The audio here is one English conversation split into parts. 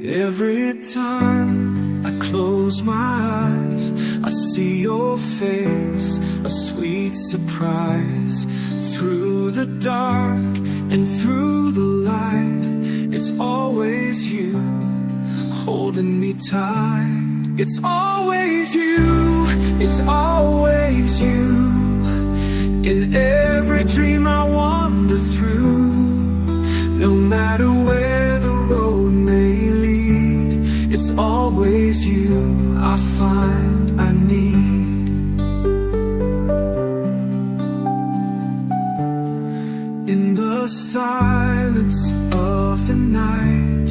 Every time I close my eyes, I see your face, a sweet surprise. Through the dark and through the light, it's always you, holding me tight. It's always you, it's always you. In every dream I wander through, no matter where the road may lead, it's always you I find I need. In the silence of the night,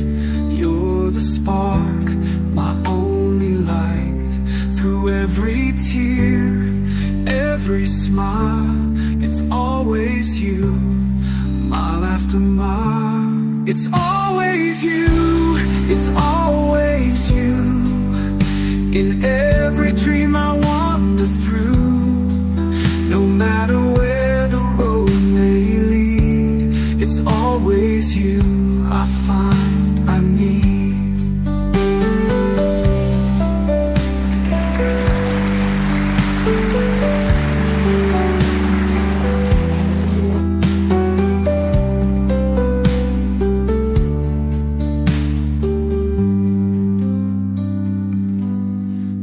you're the spark, my only light. Through every tear, every smile, it's always you, mile after mile. It's always you, it's always you. In every dream I wander through, no matter where the road may lead, it's always you I find I need.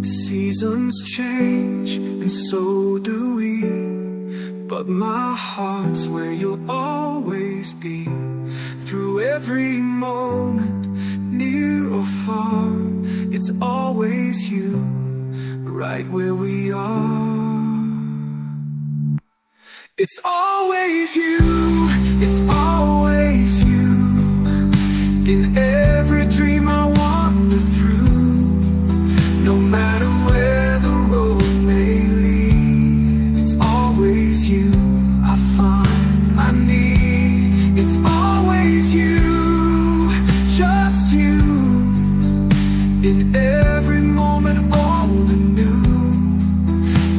Seasons change and so do we, but my heart's where you'll always be. Through every moment, near or far, it's always you, right where we are. It's always you, it's always you. In every dream I wander through, no matter where the road may lead, it's always you I find I need. It's always you, just you. In every moment old and new,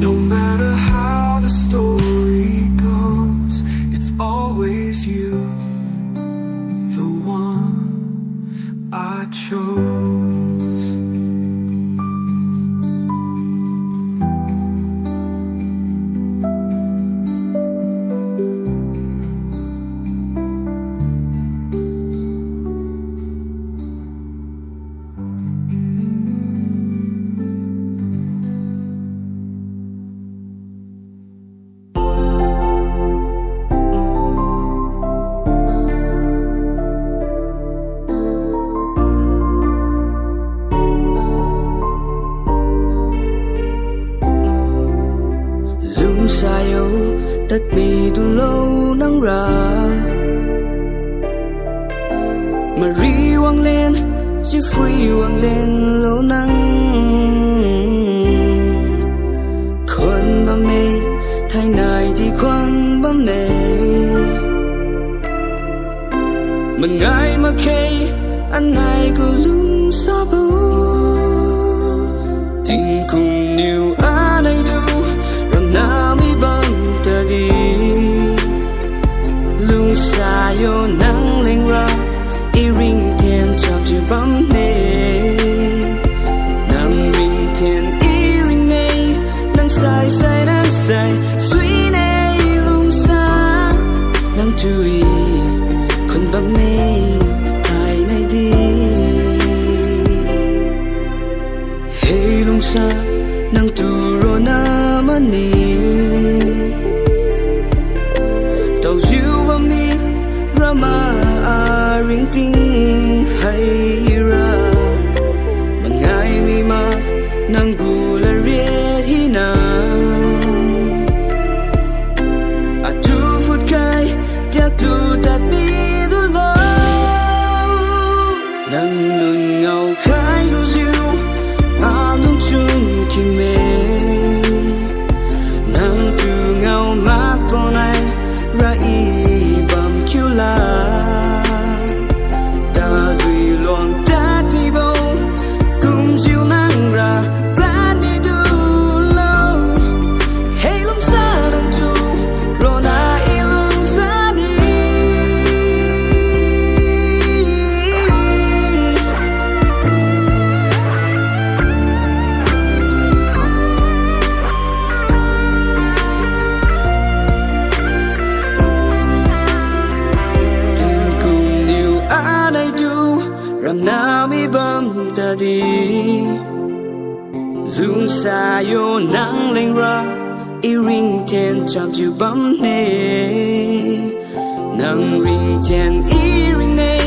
no matter how the story goes, it's always you, the one I chose. Sa'yo tất bị tu lâu nắng ra mà ri quang lên chỉ free quang lên lâu nắng con bấm mê thay này thì con bấm nề mà ngài mà khay anh này của lung sao bù tình cùng nhiều anh ấy đủ ram na mi băng ta đi lung xa yo nắng lên ra i ring thiên chọc chữ bấm nề nắng ring thiên i ring này nắng sai sai nắng sai suy này lung xa nắng chui con bấm mê tai này đi hey lung xa nắng tu ro na mani tàu diu bấm mi rama a ring ting hay ra mangai mi mak nang gula riet hi na a tu phút kai tiak lu tat mi du lo nang lun ngau khai lu diu a lu chung ki me nang tu ngau mak po nai ra i bam kiu la ta tùy loang tát mi bo cùng diu nang ra tát mi du lâu hey lung xa nang tu ro na i lung xa đi tình cùng nhiều anh ấy đủ ram na mi bấm ta đi lung xa yo nắng lên ra i ring thiên chọc chữ bấm nề nắng ring thiên i ring nề